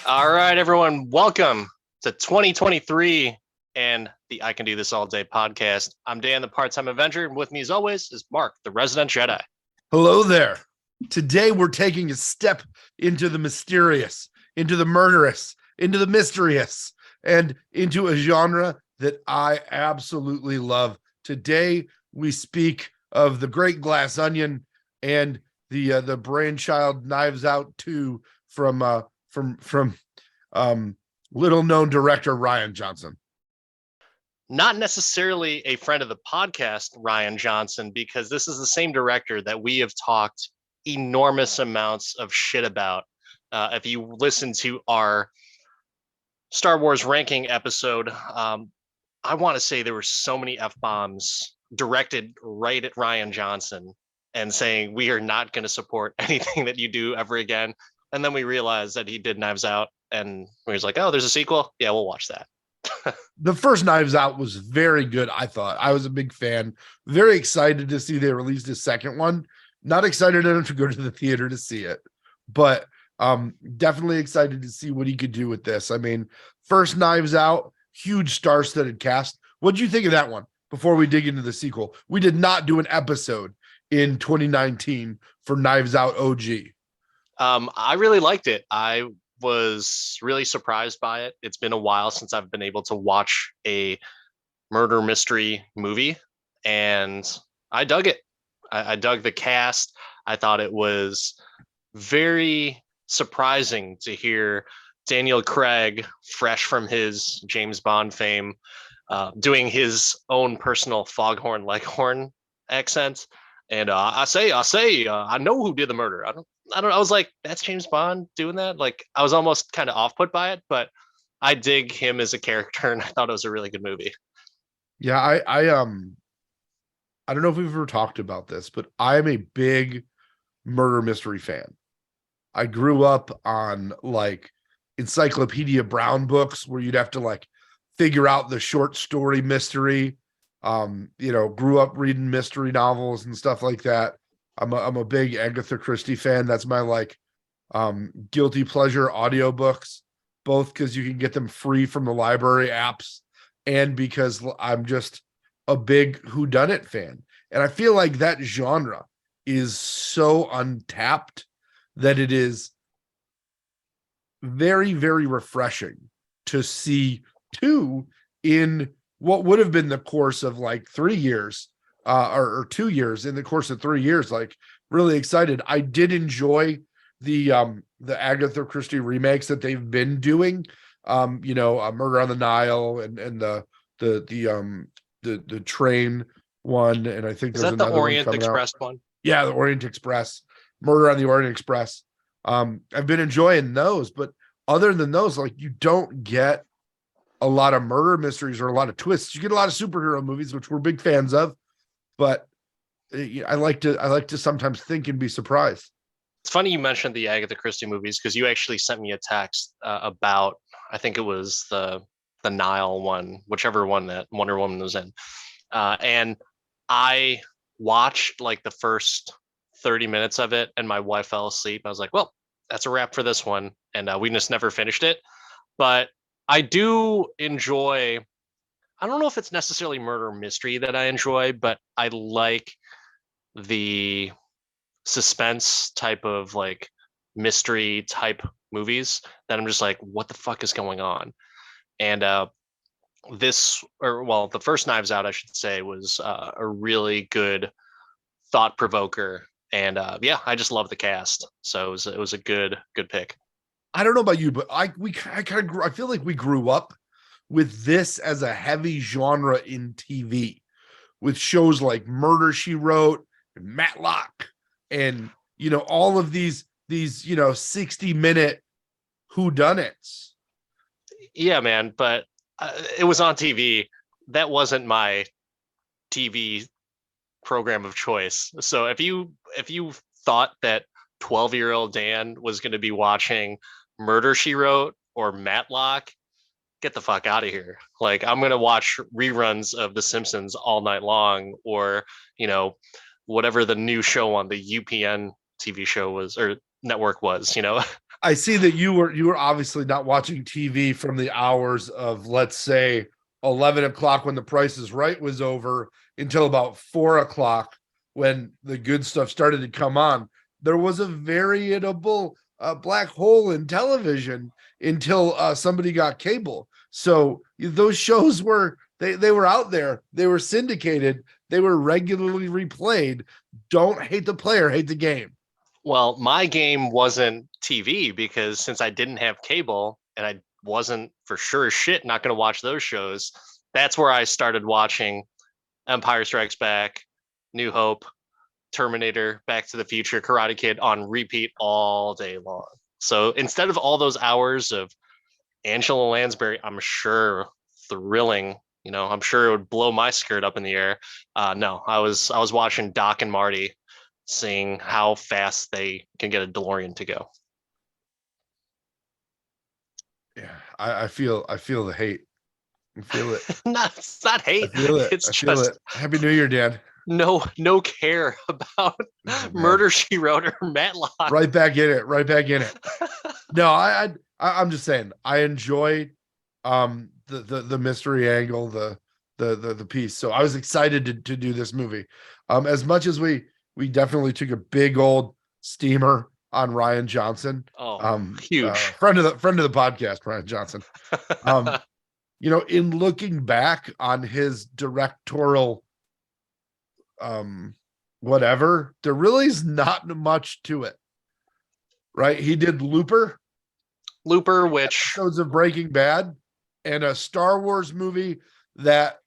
All right, everyone, welcome to 2023 and the I Can Do This All Day podcast. I'm Dan, the part-time Avenger, and with me, as always, is Mark, the resident Jedi. Hello there. Today we're taking a step into the mysterious, into the murderous, into the mysterious, and into a genre that I absolutely love. Today we speak of The Great Glass Onion and the brainchild Knives Out 2 from little known director Rian Johnson. Not necessarily a friend of the podcast, Rian Johnson, because this is the same director that we have talked enormous amounts of shit about. If you listen to our Star Wars ranking episode, I want to say there were so many F-bombs directed right at Rian Johnson and saying, we are not going to support anything that you do ever again. And then we realized that he did Knives Out, and we was like, oh, there's a sequel? Yeah, we'll watch that. The first Knives Out was very good. I thought I was a big fan. Very excited to see they released a second one. Not excited enough to go to the theater to see it, but definitely excited to see what he could do with this. I mean, first Knives Out, huge star-studded cast. What do you think of that one? Before we dig into the sequel, we did not do an episode in 2019 for Knives Out OG. I really liked it. I was really surprised by it. It's been a while since I've been able to watch a murder mystery movie, and I dug it. I dug the cast. I thought it was very surprising to hear Daniel Craig, fresh from his James Bond fame, doing his own personal Foghorn Leghorn accent. And I know who did the murder. I don't. I was like, that's James Bond doing that. Like, I was almost kind of off put by it, but I dig him as a character, and I thought it was a really good movie. Yeah, I don't know if we've ever talked about this, but I'm a big murder mystery fan. I grew up on like Encyclopedia Brown books where you'd have to like figure out the short story mystery. Grew up reading mystery novels and stuff like that. I'm a big Agatha Christie fan. That's my like guilty pleasure audiobooks, both because you can get them free from the library apps and because I'm just a big whodunit fan. And I feel like that genre is so untapped that it is very, very refreshing to see two in what would have been the course of like 3 years or 2 years in the course of 3 years. Like, really excited. I did enjoy the Agatha Christie remakes that they've been doing. Murder on the Nile and the train one, and I think Is there's that the another Orient one coming Express out. one? Yeah, the Orient Express, Murder on the Orient Express. I've been enjoying those, but other than those, like, you don't get a lot of murder mysteries or a lot of twists. You get a lot of superhero movies, which we're big fans of, but I like to sometimes think and be surprised. It's funny you mentioned the Agatha Christie movies because you actually sent me a text about, I think it was the Nile one, whichever one that Wonder Woman was in, and I watched like the first 30 minutes of it, and my wife fell asleep. I was like, well, that's a wrap for this one, and we just never finished it. But I do enjoy. I don't know if it's necessarily murder mystery that I enjoy, but I like the suspense type of like mystery type movies that I'm just like, what the fuck is going on? And the first Knives Out, I should say, was a really good thought provoker. And yeah, I just love the cast. So it was a good pick. I don't know about you, but I feel like we grew up with this as a heavy genre in TV, with shows like Murder She Wrote, and Matlock, and all of these 60-minute whodunits. Yeah, man, but it was on TV. That wasn't my TV program of choice. So if you thought that 12-year-old Dan was going to be watching Murder She Wrote or Matlock, get the fuck out of here. Like, I'm going to watch reruns of The Simpsons all night long, or, whatever the new show on the UPN TV show was, or network was, I see that you were obviously not watching TV from the hours of, let's say, 11 o'clock when The Price is Right was over until about 4 o'clock when the good stuff started to come on. There was a veritable black hole in television until somebody got cable. So those shows they were out there, they were syndicated, they were regularly replayed. Don't hate the player, hate the game. Well, my game wasn't TV because since I didn't have cable and I wasn't for sure as shit not going to watch those shows, that's where I started watching Empire Strikes Back, New Hope, Terminator, Back to the Future, Karate Kid on repeat all day long. So instead of all those hours of Angela Lansbury, I'm sure thrilling, I'm sure it would blow my skirt up in the air. No, I was watching Doc and Marty, seeing how fast they can get a DeLorean to go. Yeah, I feel the hate. I feel it. It's not hate. I feel it. It's I feel just it. Happy New Year, Dad. no care about Oh, Murder She Wrote or Matlock. Right back in it. Right back in it. No, I'm just saying I enjoy the mystery angle, the piece. So I was excited to do this movie. As much as we definitely took a big old steamer on Rian Johnson. Huge. Friend of the podcast, Rian Johnson. In looking back on his directorial whatever, there really is not much to it. Right? He did Looper, which episodes of Breaking Bad, and a Star Wars movie that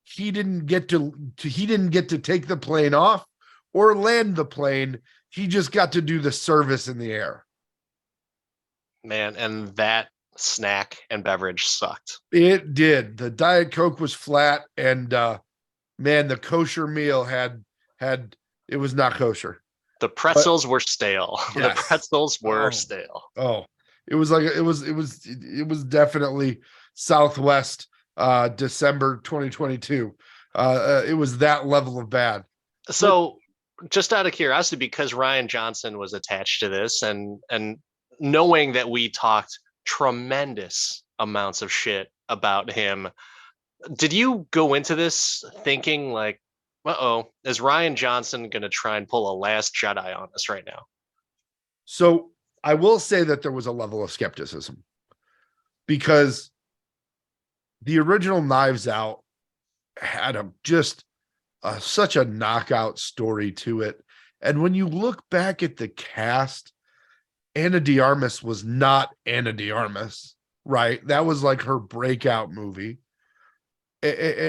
he didn't get to take the plane off or land the plane. He just got to do the service in the air. Man, and that snack and beverage sucked. It did. The Diet Coke was flat, and man, the kosher meal had it was not kosher. The pretzels were stale. Yes. The pretzels were stale. Oh, it was like it was definitely Southwest December 2022. It was that level of bad. So just out of curiosity, because Rian Johnson was attached to this and knowing that we talked tremendous amounts of shit about him, did you go into this thinking like, is Rian Johnson going to try and pull a Last Jedi on us right now? So I will say that there was a level of skepticism because the original Knives Out had such a knockout story to it. And when you look back at the cast, Ana de Armas was not Ana de Armas, right? That was like her breakout movie.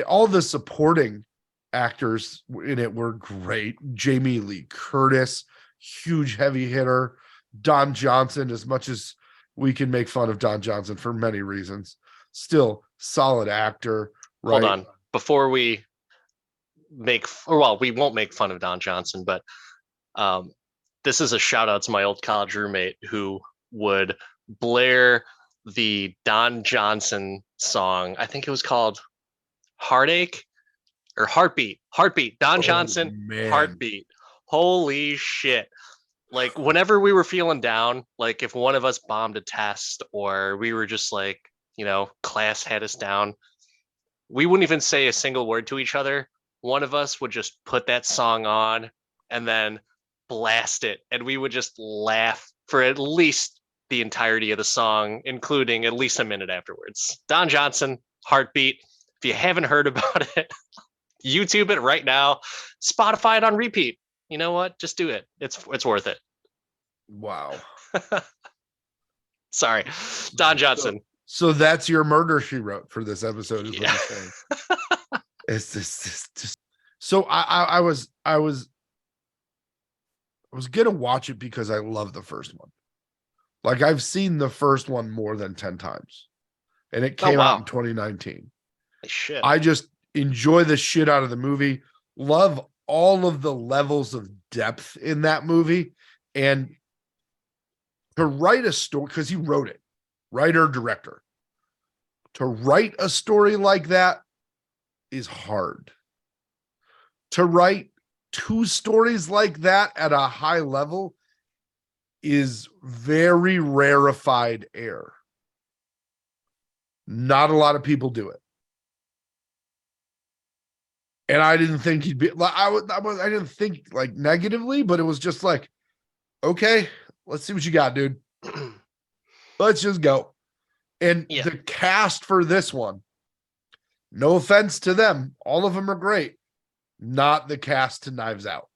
All the supporting actors in it were great. Jamie Lee Curtis, huge heavy hitter. Don Johnson, as much as we can make fun of Don Johnson for many reasons, still solid actor. Right? Hold on. Before we we won't make fun of Don Johnson, but this is a shout out to my old college roommate who would blare the Don Johnson song. I think it was called Heartache or Heartbeat. Don Johnson, man. Heartbeat. Holy shit. Like whenever we were feeling down, like if one of us bombed a test or we were just like, class had us down, we wouldn't even say a single word to each other. One of us would just put that song on and then blast it. And we would just laugh for at least the entirety of the song, including at least a minute afterwards. Don Johnson, Heartbeat. If you haven't heard about it, YouTube it right now. Spotify it on repeat. You know what? Just do it. It's worth it. Wow. Sorry, Don Johnson. So that's your Murder She Wrote for this episode, is what Yeah. you're saying. It's just. So I was gonna watch it because I love the first one. Like I've seen the first one more than 10 times, and it came out in 2019. Shit. I just enjoy the shit out of the movie. Love all of the levels of depth in that movie, and to write a story, because he wrote it, writer director, to write a story like that is hard. To write two stories like that at a high level is very rarefied air. Not a lot of people do it. And I didn't think he'd be like, I didn't think like negatively, but it was just like, okay, let's see what you got, dude. Let's just go. And Yeah, the cast for this one, no offense to them, all of them are great. Not the cast to Knives Out.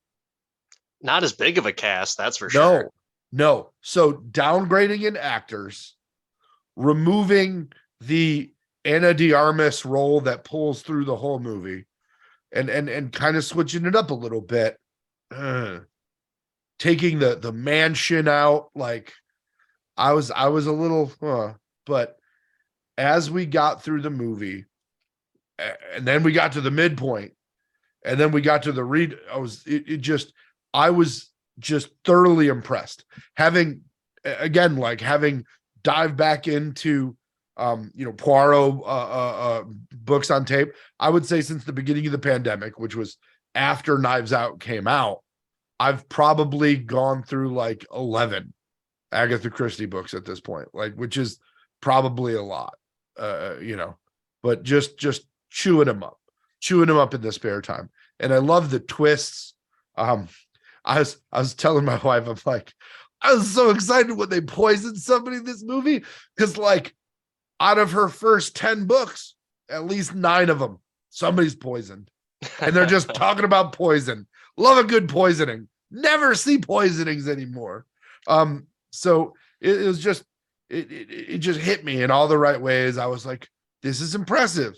not as big of a cast, that's for sure. No. So downgrading in actors, removing the Ana de Armas role that pulls through the whole movie, and kind of switching it up a little bit. Taking the mansion out, like I was a little, but as we got through the movie, and then we got to the midpoint, and then we got to the read, I was just thoroughly impressed. Having again, like having dived back into Poirot books on tape, I would say since the beginning of the pandemic, which was after Knives Out came out, I've probably gone through like 11 Agatha Christie books at this point, like, which is probably a lot, but just chewing them up in the spare time. And I love the twists. I was telling my wife, I'm like, I was so excited when they poisoned somebody in this movie, because like out of her first 10 books, at least 9 of them, somebody's poisoned. And they're just talking about poison. Love a good poisoning. Never see poisonings anymore. So it was just, it just hit me in all the right ways. I was like, this is impressive.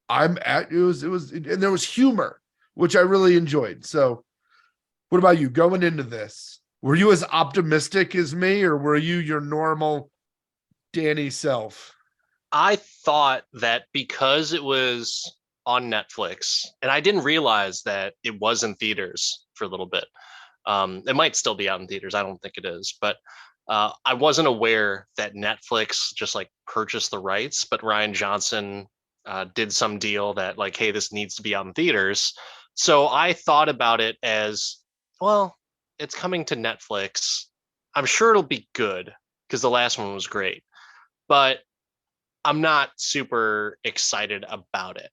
And there was humor, which I really enjoyed. So what about you going into this? Were you as optimistic as me, or were you your normal Danny self? I thought that because it was on Netflix, and I didn't realize that it was in theaters for a little bit. It might still be out in theaters. I don't think it is, but I wasn't aware that Netflix just like purchased the rights, but Rian Johnson did some deal that like, hey, this needs to be out in theaters. So I thought about it as, well, it's coming to Netflix. I'm sure it'll be good because the last one was great, but I'm not super excited about it.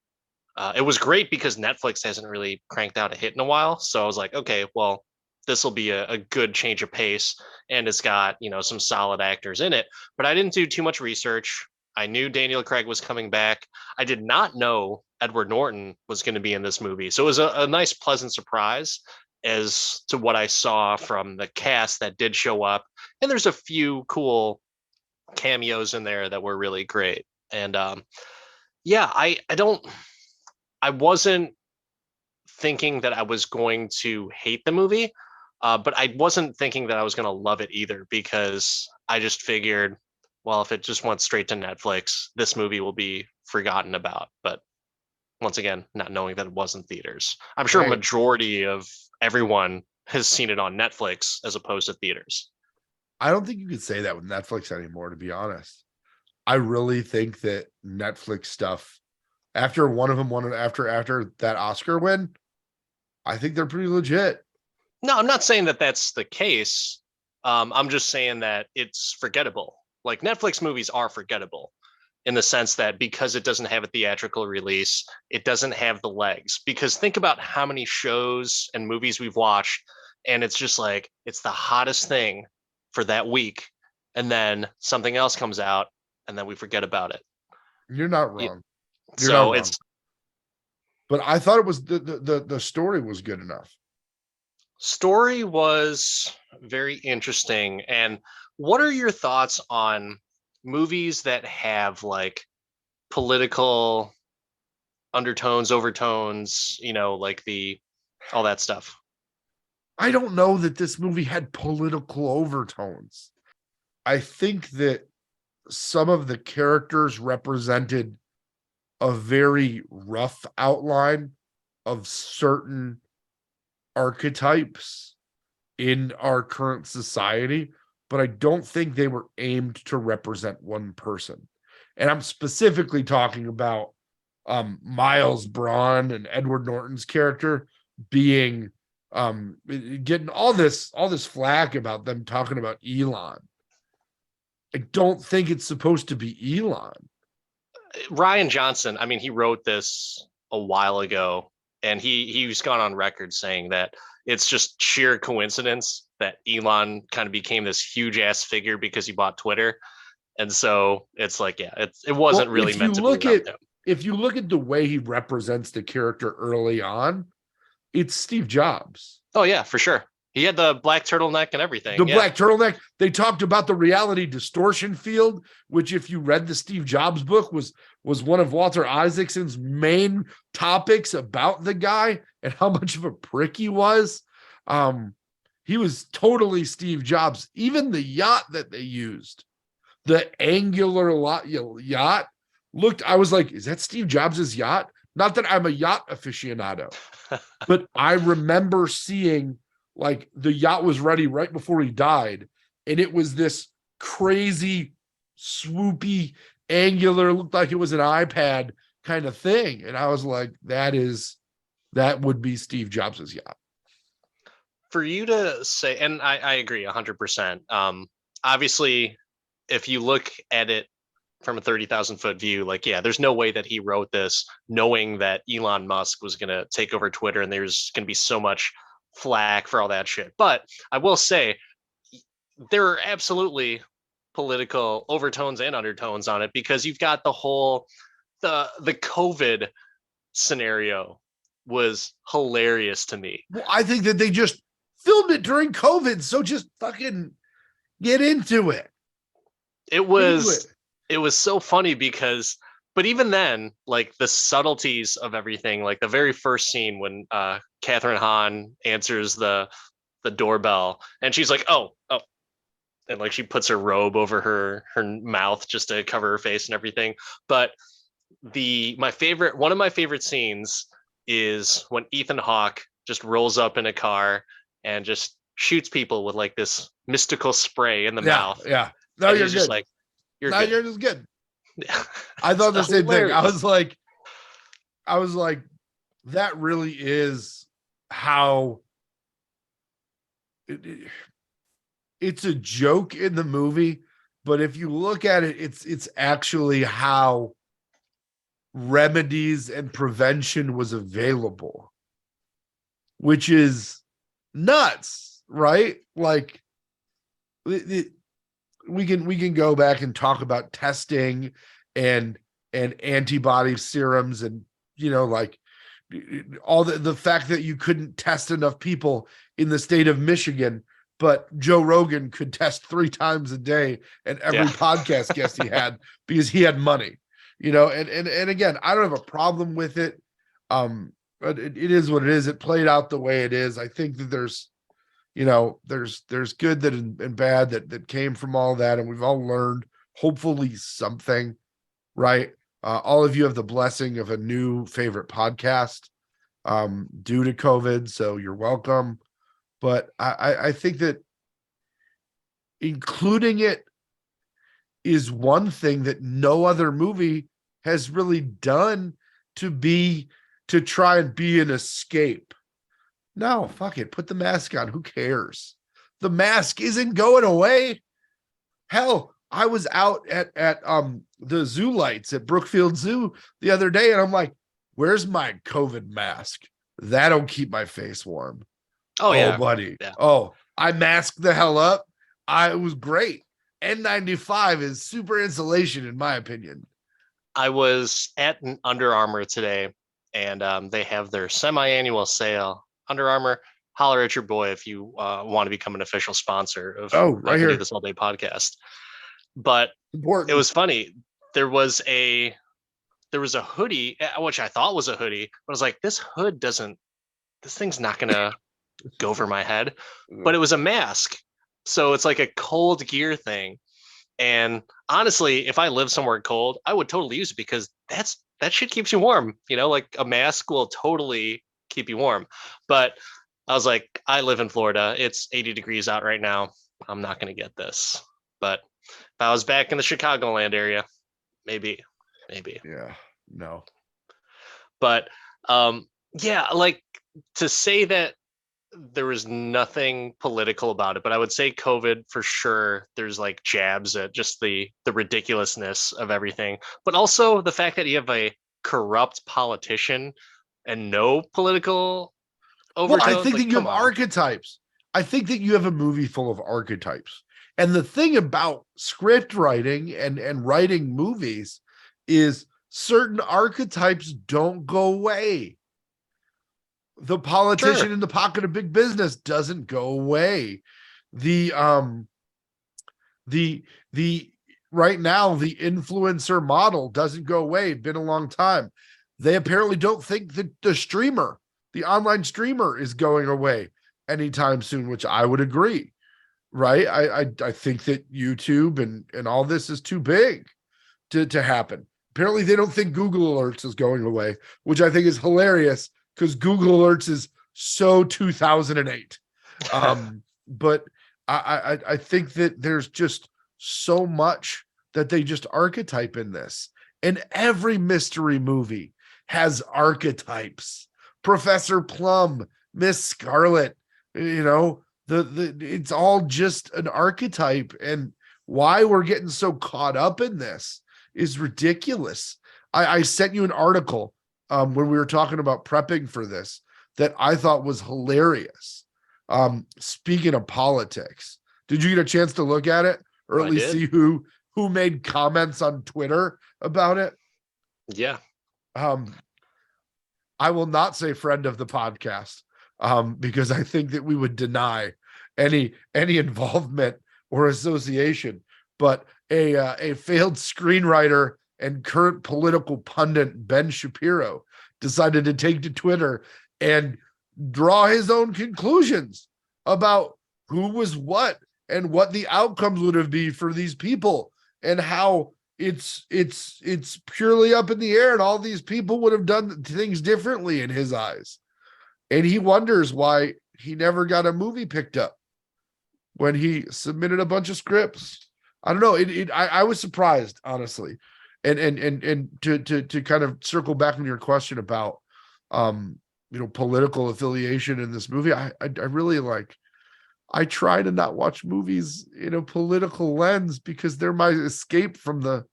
It was great because Netflix hasn't really cranked out a hit in a while. So I was like, okay, well, this will be a good change of pace, and it's got some solid actors in it. But I didn't do too much research. I knew Daniel Craig was coming back. I did not know Edward Norton was going to be in this movie, so it was a nice, pleasant surprise as to what I saw from the cast that did show up. And there's a few cool cameos in there that were really great. And yeah, I wasn't thinking that I was going to hate the movie, but I wasn't thinking that I was going to love it either, because I just figured, well, if it just went straight to Netflix, this movie will be forgotten about. But once again, not knowing that it was in theaters, I'm sure a Right. majority of everyone has seen it on Netflix as opposed to theaters. I don't think you could say that with Netflix anymore, to be honest. I really think that Netflix stuff, after one of them won, after that Oscar win, I think they're pretty legit. No, I'm not saying that that's the case. I'm just saying that it's forgettable. Like Netflix movies are forgettable in the sense that because it doesn't have a theatrical release, it doesn't have the legs. Because think about how many shows and movies we've watched, and it's just like it's the hottest thing for that week, and then something else comes out, and then we forget about it. You're not Y- wrong. You're not So wrong. it's But I thought it was the story was good enough. story was very interesting. And what are your thoughts on movies that have like political undertones, overtones, like the all that stuff? I don't know that this movie had political overtones. I think that some of the characters represented a very rough outline of certain archetypes in our current society, but I don't think they were aimed to represent one person. And I'm specifically talking about Miles Braun and Edward Norton's character being getting all this flack about them talking about Elon. I don't think it's supposed to be Elon. Rian Johnson, I mean, he wrote this a while ago, and he's gone on record saying that it's just sheer coincidence that Elon kind of became this huge ass figure because he bought Twitter. And so it's like, yeah, it wasn't really meant to be around him. If you look at the way he represents the character early on, it's Steve Jobs. Oh yeah, for sure. He had the black turtleneck and everything. The black turtleneck. They talked about the reality distortion field, which, if you read the Steve Jobs book, was one of Walter Isaacson's main topics about the guy and how much of a prick he was. He was totally Steve Jobs. Even the yacht that they used, the angular yacht, looked. I was like, is that Steve Jobs's yacht? Not that I'm a yacht aficionado, but I remember seeing, like, the yacht was ready right before he died, and it was this crazy, swoopy, angular, looked like it was an iPad kind of thing. And I was like, that would be Steve Jobs's yacht. For you to say, and I agree 100%. Obviously, if you look at it from a 30,000 foot view, like, yeah, there's no way that he wrote this knowing that Elon Musk was going to take over Twitter and there's going to be so much flack for all that shit. But I will say there are absolutely political overtones and undertones on it, because you've got the whole the COVID scenario was hilarious to me. Well, I think that they just filmed it during COVID, so just fucking get into it. It was so funny because, but even then, like, the subtleties of everything, like the very first scene when Catherine Hahn answers the doorbell and she's like, oh, and like she puts her robe over her mouth just to cover her face and everything. But one of my favorite scenes is when Ethan Hawke just rolls up in a car and just shoots people with like this mystical spray in the mouth. Yeah. No, you're good. Just like, you're just good. I thought the same thing. I was like, that really is how it's a joke in the movie, but if you look at it, it's actually how remedies and prevention was available, which is nuts, right? Like, we can go back and talk about testing and antibody serums and, you know, like all the fact that you couldn't test enough people in the state of Michigan, but Joe Rogan could test 3 times a day and every podcast guest he had because he had money, you know, and again, I don't have a problem with it. But it is what it is. It played out the way it is. I think that there's good and bad that came from all that. And we've all learned hopefully something, right? All of you have the blessing of a new favorite podcast due to COVID. So you're welcome. But I think that including it is one thing that no other movie has really done to try and be an escape. No, fuck it. Put the mask on. Who cares? The mask isn't going away. Hell, I was out at the zoo lights at Brookfield Zoo the other day, and I'm like, where's my COVID mask? That'll keep my face warm. Oh yeah, buddy. Yeah. Oh, I masked the hell up. It was great. N95 is super insulation, in my opinion. I was at an Under Armour today, and they have their semi-annual sale. Under Armour, holler at your boy if you want to become an official sponsor of right here. Do This All Day podcast. But Important. It was funny. There was a hoodie, which I thought was a hoodie, but I was like, this thing's not gonna go over my head. But it was a mask, so it's like a cold gear thing. And honestly, if I live somewhere cold, I would totally use it because that shit keeps you warm. You know, like a mask will totally keep you warm. But I was like, I live in Florida. It's 80 degrees out right now. I'm not going to get this. But if I was back in the Chicagoland area, maybe. Yeah, no. But yeah, like, to say that there was nothing political about it, but I would say COVID for sure. There's like jabs at just the ridiculousness of everything, but also the fact that you have a corrupt politician and no political Well, I overtones. think that Like, you come have on. archetypes. I think that you have a movie full of archetypes. And the thing about script writing and writing movies is certain archetypes don't go away. The politician Sure, in the pocket of big business doesn't go away. The the right now the influencer model doesn't go away. Been a long time. They apparently don't think that the online streamer, is going away anytime soon, which I would agree. Right? I think that YouTube and all this is too big to happen. Apparently, they don't think Google Alerts is going away, which I think is hilarious because Google Alerts is so 2008. But I think that there's just so much that they just archetype in this, and every mystery movie has archetypes. Professor Plum, Miss Scarlet, you know, the it's all just an archetype, and why we're getting so caught up in this is ridiculous. I sent you an article when we were talking about prepping for this that I thought was hilarious. Speaking of politics, did you get a chance to look at it, or at I least did. see who made comments on Twitter about it? Yeah, Um, I will not say friend of the podcast, because I think that we would deny any involvement or association. But a failed screenwriter and current political pundit Ben Shapiro decided to take to Twitter and draw his own conclusions about who was what and what the outcomes would have been for these people, and how it's purely up in the air, and all these people would have done things differently in his eyes. And he wonders why he never got a movie picked up when he submitted a bunch of scripts. I don't know. I was surprised, honestly. And to kind of circle back on your question about political affiliation in this movie, I really like, I try to not watch movies in a political lens because they're my escape from the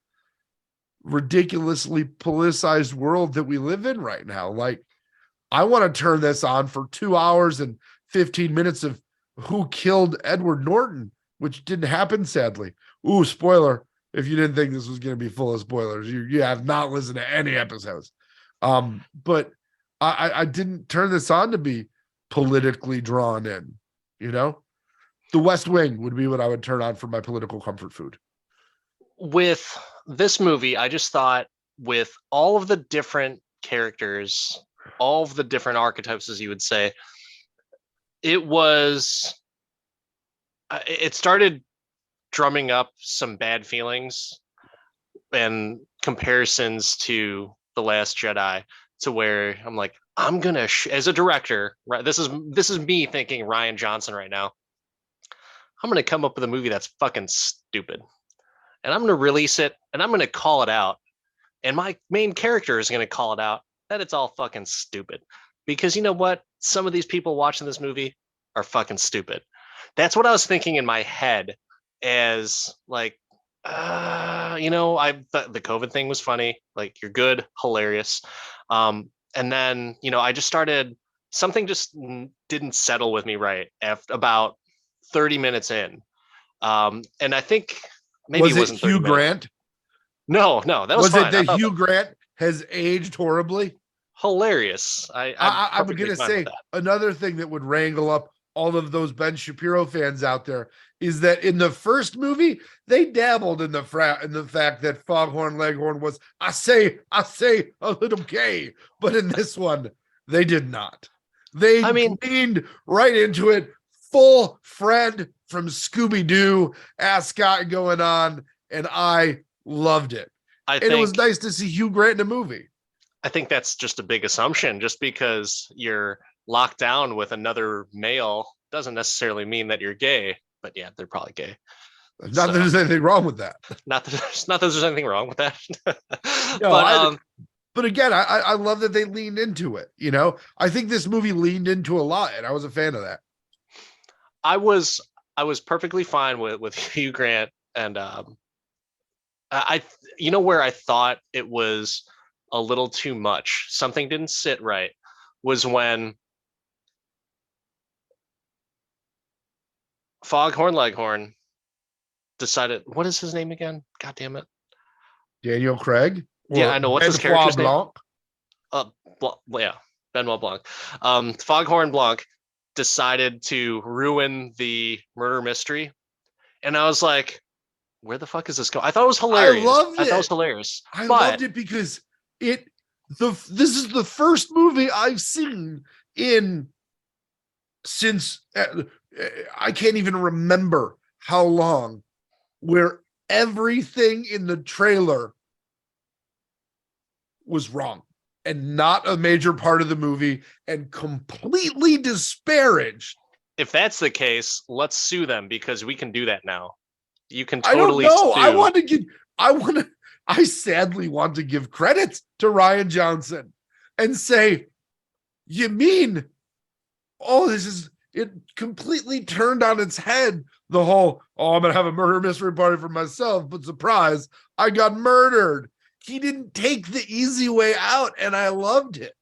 ridiculously politicized world that we live in right now. Like, I want to turn this on for 2 hours and 15 minutes of who killed Edward Norton, which didn't happen, sadly. Ooh, spoiler. If you didn't think this was going to be full of spoilers, you have not listened to any episodes. But I didn't turn this on to be politically drawn in, you know? The West Wing would be what I would turn on for my political comfort food. with this movie, I just thought with all of the different characters, all of the different archetypes, as you would say, it was it started drumming up some bad feelings and comparisons to The Last Jedi, to where I'm like, I'm gonna as a director, right? This is me thinking Rian Johnson right now. I'm gonna come up with a movie that's fucking stupid, and I'm gonna release it, and I'm gonna call it out, and my main character is gonna call it out that it's all fucking stupid, because you know what? Some of these people watching this movie are fucking stupid. That's what I was thinking in my head, as like, the COVID thing was funny. Like, you're good, hilarious. And then, I just started, something just didn't settle with me right after about 30 minutes in. And I think maybe Was it it wasn't 30 Hugh minutes. Grant? No, that was Was it fine. I that thought that Hugh Grant has aged horribly? hilarious. I'm I'm perfectly gonna fine with say that. another thing that would wrangle up all of those Ben Shapiro fans out there is that in the first movie they dabbled in the fact that Foghorn Leghorn was, I say a little gay, but in this one they did not. They I mean, leaned right into it, full Fred from Scooby Doo ascot going on, and I loved it. I And it was think nice to see Hugh Grant in a movie. I think that's just a big assumption. Just because you're locked down with another male doesn't necessarily mean that you're gay. But yeah, they're probably gay. Not that So there's anything wrong with that. not that there's anything wrong with that. No, but I But again, I love that they leaned into it. You know, I think this movie leaned into a lot, and I was a fan of that. I was I was perfectly fine with Hugh Grant and I you know where I thought it was a little too much. Something didn't sit right was when Foghorn Leghorn decided, what is his name again? God damn it. Daniel Craig Yeah, or I know. What's his Benoit character's name? Blanc. Uh, yeah, Benoit Blanc. Foghorn Blanc decided to ruin the murder mystery, and I was like, where the fuck is this going? I thought it was I hilarious. loved I thought it was it. hilarious, I but loved it because it this is the first movie I've seen in since I can't even remember how long, where everything in the trailer was wrong and not a major part of the movie and completely disparaged. if that's the case, let's sue them because we can do that now. You can I don't totally know. sue. I sadly want to give credit to Rian Johnson and say, you mean, oh, this is it completely turned on its head. The whole, oh, I'm gonna have a murder mystery party for myself, but surprise, I got murdered. He didn't take the easy way out, and I loved it.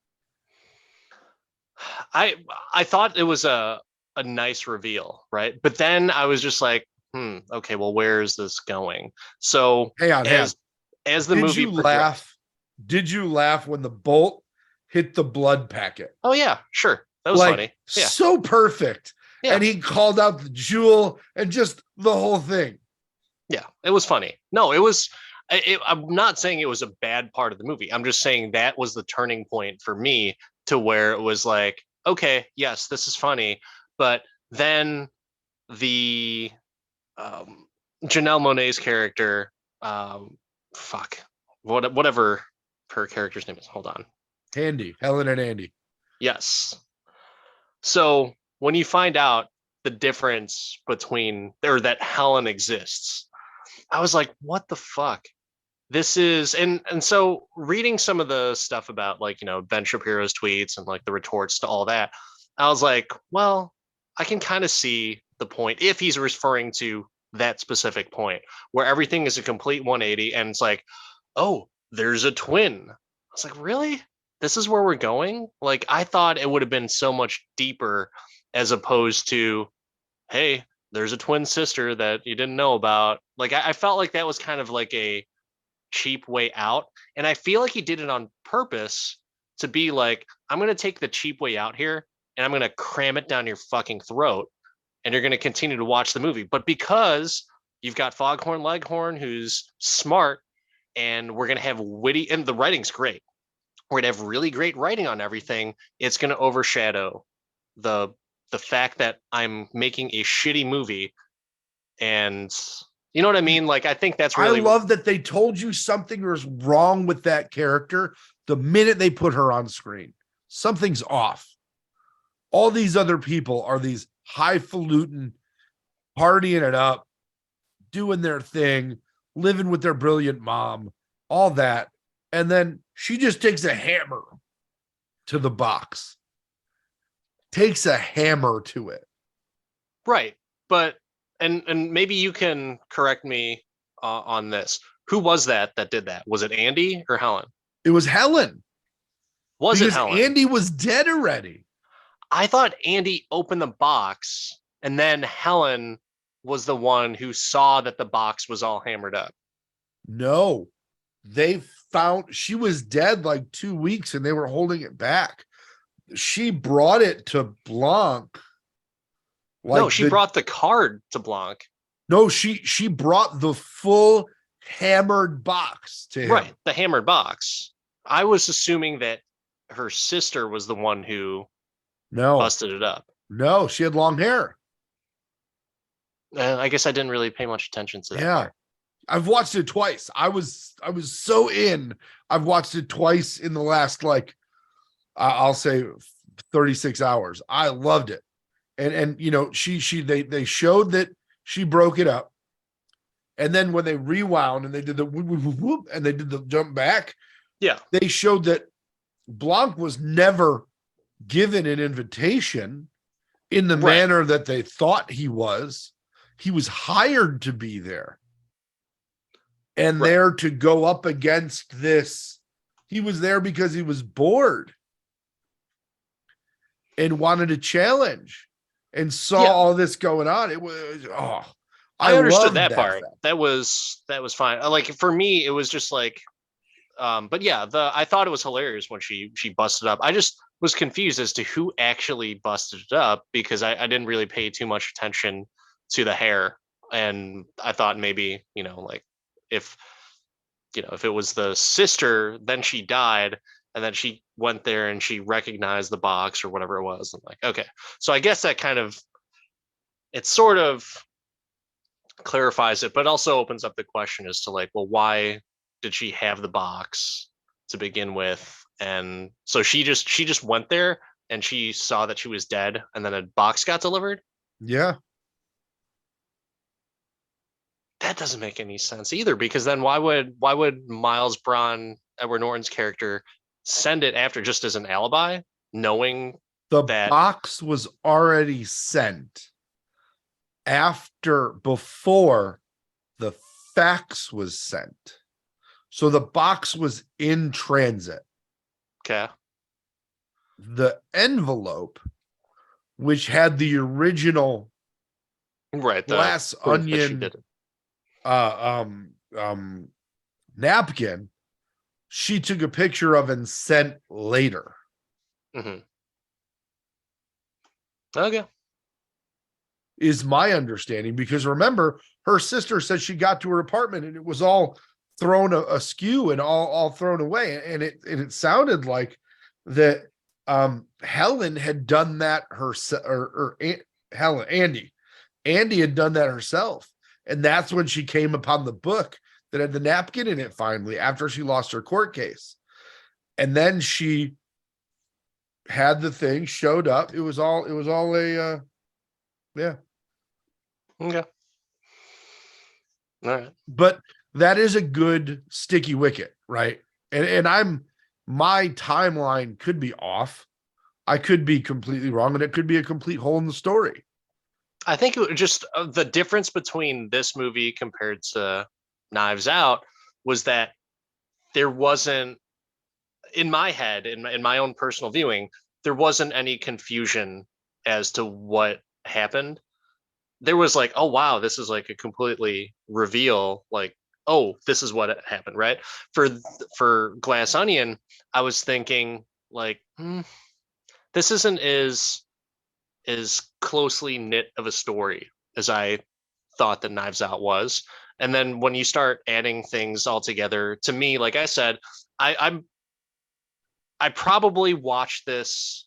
I I thought it was a nice reveal, right? But then I was just like, okay, well, where is this going? So Hang on, hang on. as the Did movie you progressed, laugh? Did you laugh when the bolt hit the blood packet? oh yeah, sure, that was Like funny. Yeah, so perfect. yeah, And he called out the jewel and just the whole thing. yeah, it was funny. No, it was. I'm not saying it was a bad part of the movie. I'm just saying that was the turning point for me to where it was like, okay, yes, this is funny, but then the Janelle Monae's character, um, fuck, whatever her character's name is. Hold on. Andy, Helen and Andy. Yes. So when you find out the difference between or that Helen exists, I was like, what the fuck? This is and so reading some of the stuff about like, Ben Shapiro's tweets and like the retorts to all that, I was like, well, I can kind of see the point if he's referring to that specific point where everything is a complete 180 and it's like, oh, there's a twin. I was like, really? This is where we're going? Like, I thought it would have been so much deeper as opposed to, hey, there's a twin sister that you didn't know about. Like, I felt like that was kind of like a cheap way out. And I feel like he did it on purpose to be like, I'm going to take the cheap way out here and I'm going to cram it down your fucking throat. And you're going to continue to watch the movie. But because you've got Foghorn Leghorn, who's smart, and we're going to have witty, and the writing's great. We're going to have really great writing on everything. It's going to overshadow the the fact that I'm making a shitty movie. And you know what I mean? Like, I think that's I really love that they told you something was wrong with that character the minute they put her on screen. Something's off. All these other people are these highfalutin, partying it up, doing their thing, living with their brilliant mom, all that. And then she just takes a hammer to the box, takes a hammer to it. right. But and maybe you can correct me on this. Who was that did that? Was it Andy or Helen? It was Helen. Was it because Helen? Andy was dead already. I thought Andy opened the box and then Helen was the one who saw that the box was all hammered up. No, they found she was dead like 2 weeks and they were holding it back. She brought it to Blanc. No, she brought the card to Blanc. No, she brought the full hammered box to him. Right, the hammered box. I was assuming that her sister was the one who busted it up. No, she had long hair. I guess I didn't really pay much attention to that. Yeah. Part. I've watched it twice. I was so in. I've watched it twice in the last I'll say 36 hours. I loved it. And they showed that she broke it up. And then when they rewound and they did the whoop, and they did the jump back, Yeah. They showed that Blanc was never given an invitation in the Right. manner that they thought he was. He was hired to be there and Right. there to go up against this. He was there because he was bored and wanted a challenge and saw Yeah. all this going on. It was, oh, I I understood loved that that part. fact. That was fine. Like for me, it was just like but yeah, the I thought it was hilarious when she busted up. I just was confused as to who actually busted it up because I didn't really pay too much attention to the hair. And I thought maybe, like if if it was the sister, then she died, and then she went there and she recognized the box or whatever it was. I'm like, okay. So I guess that kind of it sort of clarifies it, but also opens up the question as to like, well, why did she have the box to begin with? And so she just went there and she saw that she was dead, and then a box got delivered. Yeah. That doesn't make any sense either, because then why would Miles Braun, Edward Norton's character, send it after just as an alibi, knowing The that? box was already sent before the fax was sent. So the box was in transit. Okay. The envelope, which had the original Right, the glass proof that she onion did it. uh, napkin, she took a picture of and sent later. Mm-hmm. Okay. Is my understanding, because remember, her sister said she got to her apartment and it was all thrown askew and all thrown away, and it sounded like that Helen had done that herself, or Helen Andy had done that herself, and that's when she came upon the book that had the napkin in it finally, after she lost her court case. And then she had the thing, showed up, it was all a yeah. Okay. All right. But that is a good sticky wicket, right? And my timeline could be off. I could be completely wrong, and it could be a complete hole in the story. I think it just the difference between this movie compared to Knives Out was that there wasn't, in my head, in my own personal viewing, there wasn't any confusion as to what happened. There was like, oh wow, this is like a completely reveal, like, oh, this is what happened, right? For for Glass Onion, I was thinking like, this isn't as closely knit of a story as I thought that Knives Out was. And then when you start adding things all together, to me, like I said, I probably watched this.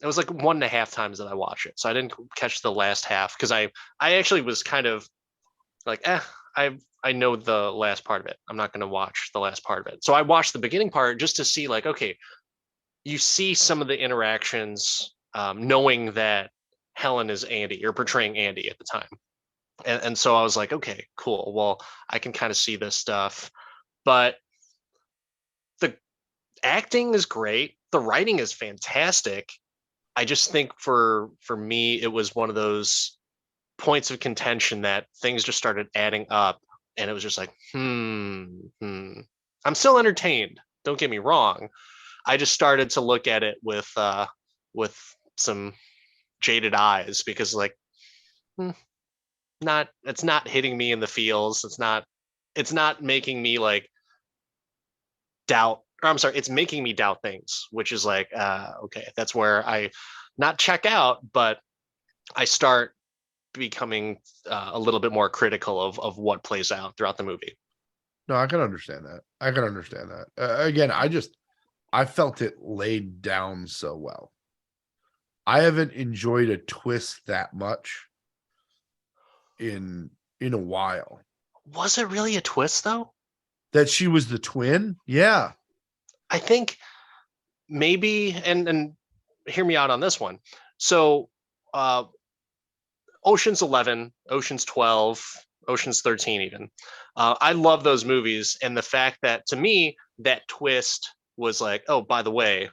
It was like 1.5 times that I watched it, so I didn't catch the last half because I actually was kind of like, I know the last part of it. I'm not going to watch the last part of it. So I watched the beginning part just to see like, okay, you see some of the interactions, knowing that Helen is Andy, or portraying Andy at the time. And so I was like, okay, cool. Well, I can kind of see this stuff. But the acting is great. The writing is fantastic. I just think for me, it was one of those points of contention that things just started adding up. And it was just like, I'm still entertained. Don't get me wrong. I just started to look at it with some jaded eyes, because like, hmm, not it's not hitting me in the feels. It's not making me like doubt, or I'm sorry, it's making me doubt things, which is like, okay, that's where I not check out, but I start becoming a little bit more critical of what plays out throughout the movie. No, I can understand that. I can understand that. Again, I felt it laid down so well. I haven't enjoyed a twist that much in a while. Was it really a twist though? That she was the twin? Yeah. I think maybe, and hear me out on this one. So uh Ocean's 11, Ocean's 12, Ocean's 13 even. I love those movies, and the fact that to me that twist was like, oh, by the way,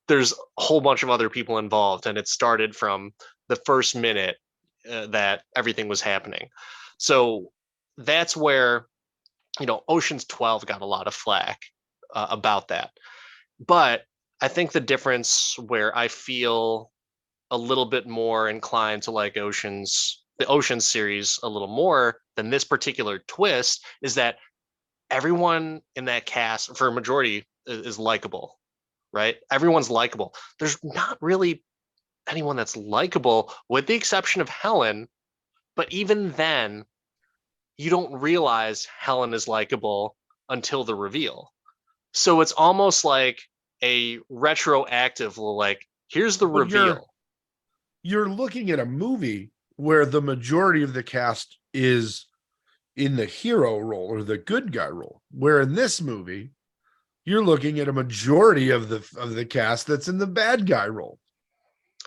there's a whole bunch of other people involved, and it started from the first minute that everything was happening. So that's where Ocean's 12 got a lot of flack about that. But I think the difference where I feel a little bit more inclined to like the Oceans series a little more than this particular twist is that everyone in that cast, for a majority, is likable, right? Everyone's likable. There's not really anyone that's likable, with the exception of Helen. But even then, you don't realize Helen is likable until the reveal. So it's almost like a retroactive, like, here's the But reveal. you're looking at a movie where the majority of the cast is in the hero role or the good guy role, where in this movie you're looking at a majority of the cast that's in the bad guy role.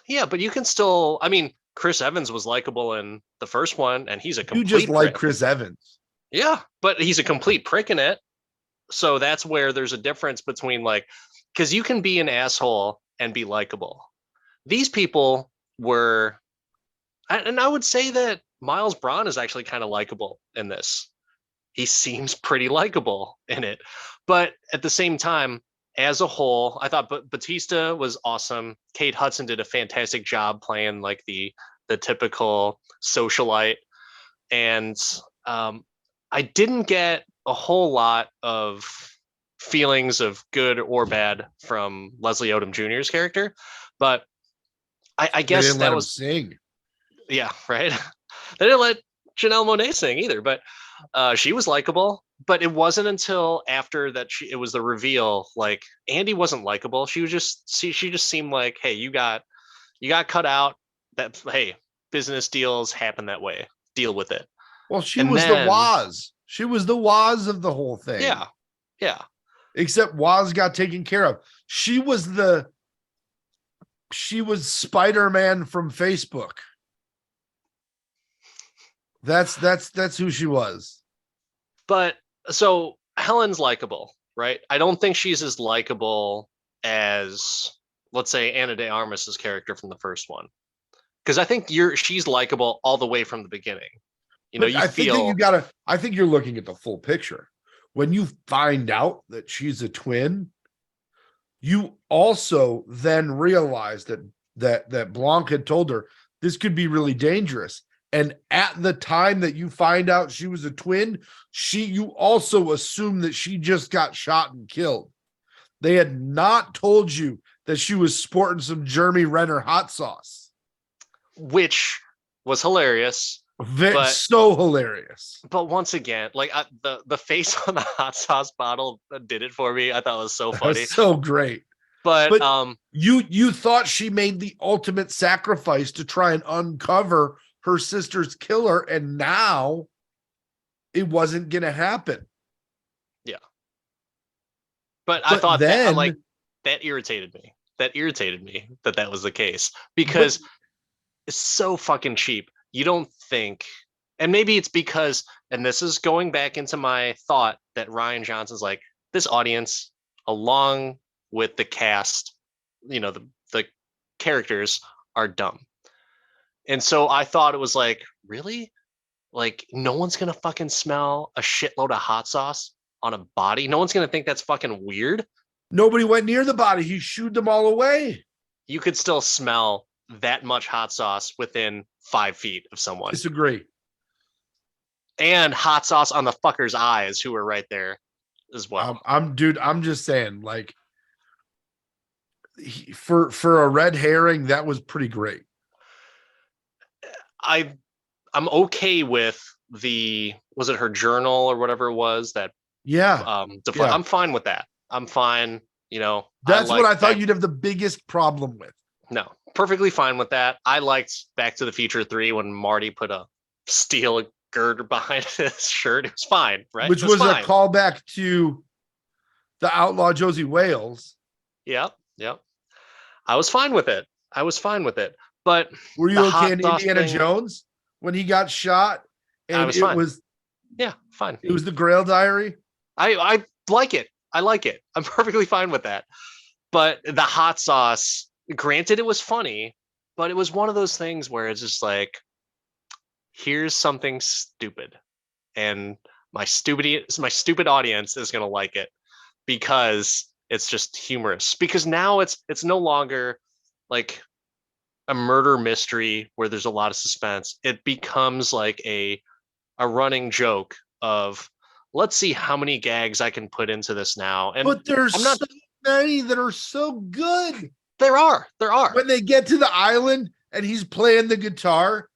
Yeah, but you can still, I mean, Chris Evans was likable in the first one, and he's a You just complete like prick. Chris Evans. Yeah, but he's a complete prick in it. So that's where there's a difference between, like, because you can be an asshole and be likable. These people were, and I would say that Miles Braun is actually kind of likable in this. He seems pretty likable in it. But at the same time, as a whole, I thought Batista was awesome. Kate Hudson did a fantastic job playing like the typical socialite. And I didn't get a whole lot of feelings of good or bad from Leslie Odom Jr.'s character, but I They guess didn't let that him was, sing. yeah, right. They didn't let Janelle Monáe sing either, but she was likable. But it wasn't until after that it was the reveal. Like, Andy wasn't likable. She just seemed like, hey, you got cut out. That, hey, business deals happen that way. Deal with it. Well, she And was the then, Waz. She was the Waz of the whole thing. yeah, yeah, Except Waz got taken care of. She was Spider-Man from Facebook. That's who she was. but so Helen's likable, right? I don't think she's as likable as, let's say, Anna de Armas's character from the first one, because I think she's likable all the way from the beginning. But You I think that feel, I think you're looking at the full picture. When you find out that she's a twin, you also then realize that Blanc had told her this could be really dangerous. And at the time that you find out she was a twin, you also assume that she just got shot and killed. They had not told you that she was sporting some Jeremy Renner hot sauce. which was hilarious, but So hilarious. once again, like, the face on the hot sauce bottle did it for me. I thought it was so That was funny. so great. But But you thought she made the ultimate sacrifice to try and uncover her sister's killer, and now it wasn't going to happen. yeah, but I But thought that, then, that irritated me. That irritated me that was the case, because it's so fucking cheap. You don't think, and maybe it's because, and this is going back into my thought that Rian Johnson's like, this audience, along with the cast, the characters are dumb. And so I thought it was like, really? Like, no one's gonna fucking smell a shitload of hot sauce on a body? No one's gonna think that's fucking weird? nobody went near the body. He shooed them all away. You could still smell that much hot sauce within 5 feet of someone. Disagree. And hot sauce on the fucker's eyes who were right there as well. I'm just saying, like, for a red herring, that was pretty great. I'm okay with was it her journal or whatever it was that, Yeah. Yeah. I'm fine with that. I'm fine. That's what I thought you'd have the biggest problem with. No, perfectly fine with that. I liked Back to the Future 3 when Marty put a steel girder behind his shirt. It was fine, right? Which was a callback to the outlaw Josie Wales. Yep. I was fine with it. But were you okay in Indiana Jones when he got shot I And was fine. Yeah, fine. it was the Grail Diary. I like it. I like it. I'm perfectly fine with that. But the hot sauce, granted, it was funny, but it was one of those things where it's just like, here's something stupid, and my stupid audience is gonna like it because it's just humorous. Because now it's no longer like a murder mystery where there's a lot of suspense. It becomes like a running joke of, let's see how many gags I can put into this now. And But there's I'm not. so many that are so good. There are. When they get to the island and he's playing the guitar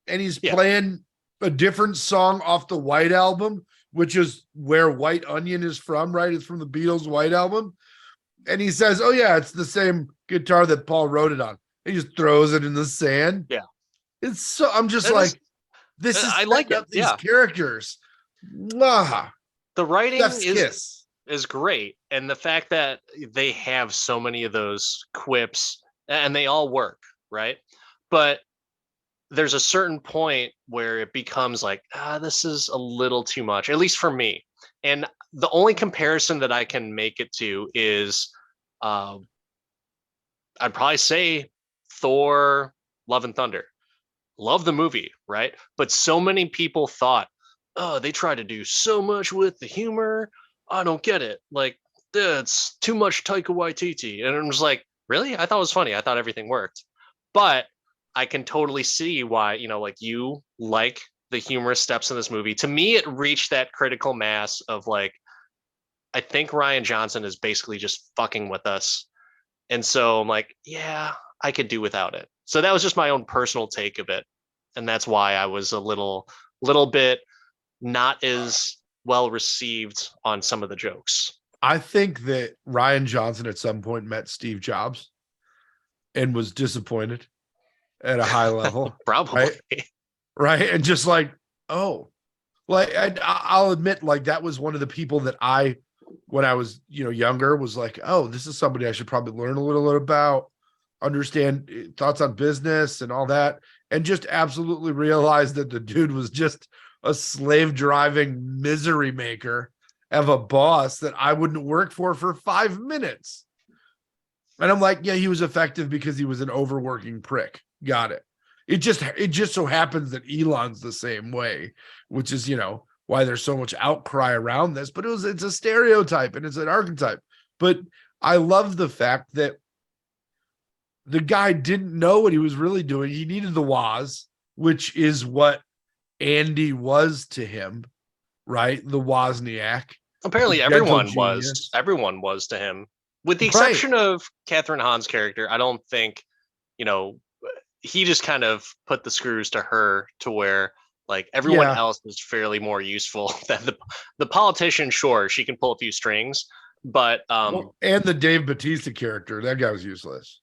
and he's Yeah. playing a different song off the White Album, which is where White Onion is from, right? It's from the Beatles' White Album. And he says, "Oh yeah, it's the same guitar that Paul wrote it on." He just throws it in the sand. Yeah. It's so I'm just That is. like, this is I like setting it. up these Yeah. characters. Mwah. The writing Chef's is kiss. is great, and the fact that they have so many of those quips and they all work, right? But there's a certain point where it becomes like, this is a little too much, at least for me. And the only comparison that I can make it to is, uh, I'd probably say Thor: Love and Thunder. Love the movie, right? But so many people thought, oh, they try to do so much with the humor. I don't get it. Like, that's too much Taika Waititi. And I'm just like, really? I thought it was funny. I thought everything worked. But I can totally see why, like you like the humorous steps in this movie. To me, it reached that critical mass of like, I think Rian Johnson is basically just fucking with us. And so I'm like, yeah, I could do without it. So that was just my own personal take of it. And that's why I was a little bit not as well received on some of the jokes. I think that Rian Johnson at some point met Steve Jobs and was disappointed at a high level. Probably. Right. And just like, oh, like I'll admit, like that was one of the people that when I was, younger, was like, oh, this is somebody I should probably learn a little about, understand thoughts on business and all that. And just absolutely realize that the dude was just a slave driving misery maker of a boss that I wouldn't work for 5 minutes. And I'm like, yeah, he was effective because he was an overworking prick. Got it. It just so happens that Elon's the same way, which is, why there's so much outcry around this, but it's a stereotype and it's an archetype. But I love the fact that the guy didn't know what he was really doing. He needed the Woz, which is what Andy was to him, right? The Wozniak. Apparently everyone was to him. With the exception of Catherine Hahn's character, I don't think, he just kind of put the screws to her to where like everyone else is fairly more useful than the politician. Sure, she can pull a few strings, but and the Dave Bautista character, that guy was useless.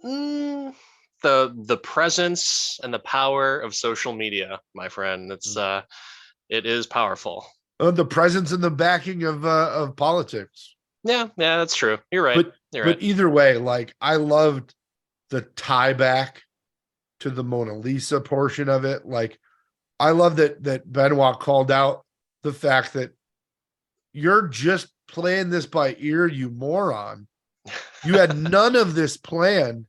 The presence and the power of social media, my friend, it is powerful. The presence and the backing of politics. Yeah, that's true. You're right. But either way, like I loved the tie back to the Mona Lisa portion of it. Like I love that Benoit called out the fact that you're just playing this by ear, you moron. You had none of this planned.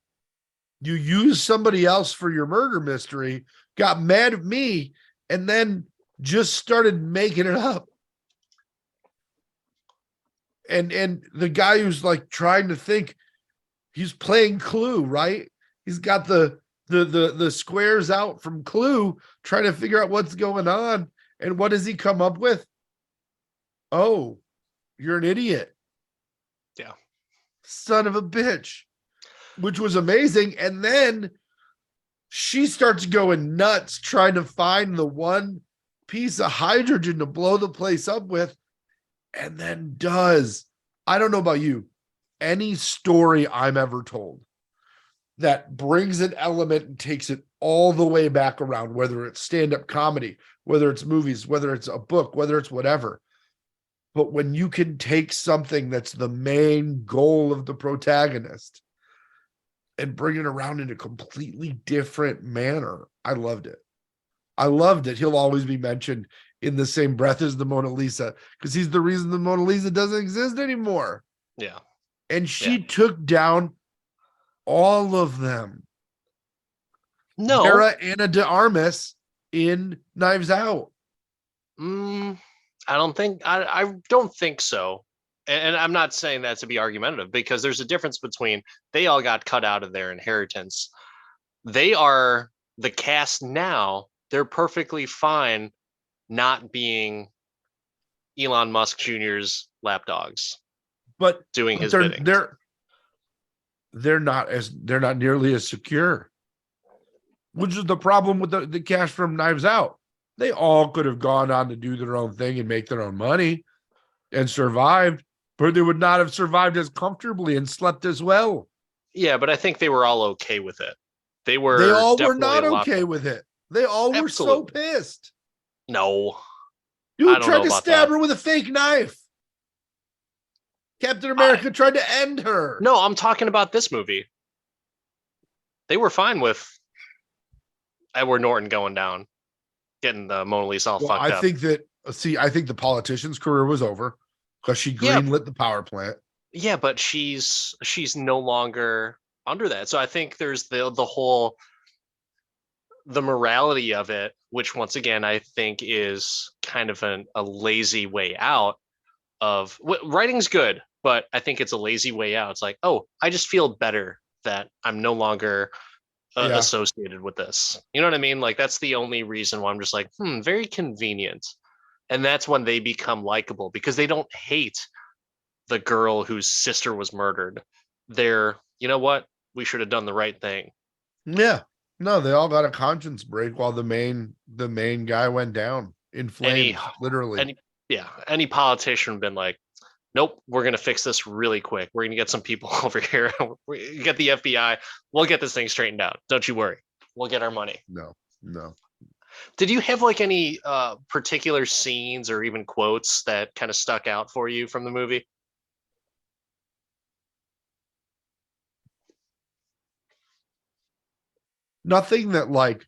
You used somebody else for your murder mystery, got mad at me, and then just started making it up. And the guy who's like trying to think, he's playing Clue, right? He's got the squares out from Clue, trying to figure out what's going on. And what does he come up with? Oh, you're an idiot. Yeah. Son of a bitch. Which was amazing. And then she starts going nuts trying to find the one piece of hydrogen to blow the place up with. And then I don't know about you, any story I'm ever told that brings an element and takes it all the way back around, whether it's stand-up comedy, whether it's movies, whether it's a book, whether it's whatever. But when you can take something that's the main goal of the protagonist and bring it around in a completely different manner, I loved it. I loved it. He'll always be mentioned in the same breath as the Mona Lisa because he's the reason the Mona Lisa doesn't exist anymore. Yeah. And Yeah. she took down all of them. No. Vera Anna de Armas in Knives Out. Mm, I don't think so. And I'm not saying that to be argumentative because there's a difference between they all got cut out of their inheritance. They are the cast now. They're perfectly fine not being Elon Musk Jr.'s lapdogs But doing his they're bidding. they're not nearly as secure, which is the problem with the cast from Knives Out. They all could have gone on to do their own thing and make their own money and survived, but they would not have survived as comfortably and slept as well. Yeah, but I think they were all okay with it. They They were all were definitely not a lot. okay with it. They all were so Absolutely. pissed. No, I Dude don't tried know to about stab that. her with a fake knife. Captain I, America tried to end her. no, I'm talking about this movie. They were fine with Edward Norton going down, getting the Mona Lisa all Well, fucked I up. think that I think the politician's career was over because she Yeah, greenlit the power plant. yeah, but she's no longer under that. So I think there's the whole the morality of it, which once again I think is kind of a lazy way out of writing's good, but I think it's a lazy way out. It's like, oh, I just feel better that I'm no longer Yeah. associated with this. You know what I mean? Like that's the only reason why I'm just like, very convenient. And that's when they become likable because they don't hate the girl whose sister was murdered. They're, you know what? We should have done the right thing. Yeah. No, they all got a conscience break while the main guy went down in Any, flames, literally. any, yeah, any politician been like, nope, we're gonna fix this really quick. We're gonna get some people over here. We get the FBI. We'll get this thing straightened out. Don't you worry. We'll get our money. No, no. Did you have like any particular scenes or even quotes that kind of stuck out for you from the movie? Nothing that like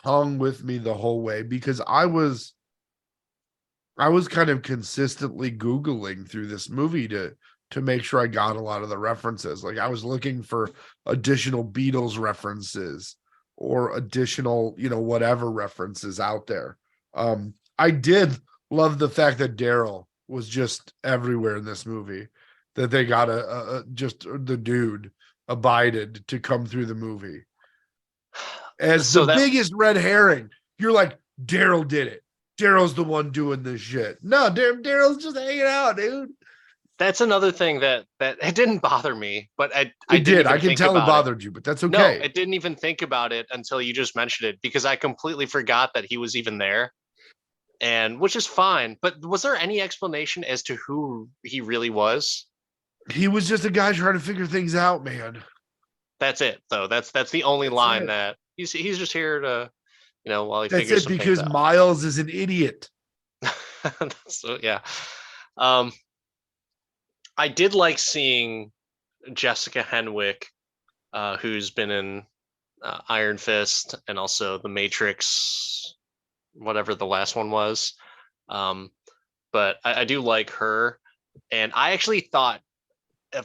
hung with me the whole way because I was kind of consistently Googling through this movie to make sure I got a lot of the references. Like I was looking for additional Beatles references or additional, whatever references out there. I did love the fact that Daryl was just everywhere in this movie, that they got just the dude abided to come through the movie as the So that biggest red herring. You're like, Daryl did it. Daryl's the one doing this shit. No, Daryl's just hanging out, dude. that's another thing that it didn't bother me, but I It didn't did. even I can think tell it about it. bothered you, but that's No, okay. it didn't even think about it until you just mentioned it because I completely forgot that he was even there. And which is fine, but was there any explanation as to who he really was? He was just a guy trying to figure things out, man. That's it, though. That's the only That's line it. that he's just here to, while he That's figures it some things because out. Miles is an idiot. So yeah, um, I did like seeing Jessica Henwick, who's been in Iron Fist and also The Matrix, whatever the last one was. Um, but I do like her, and I actually thought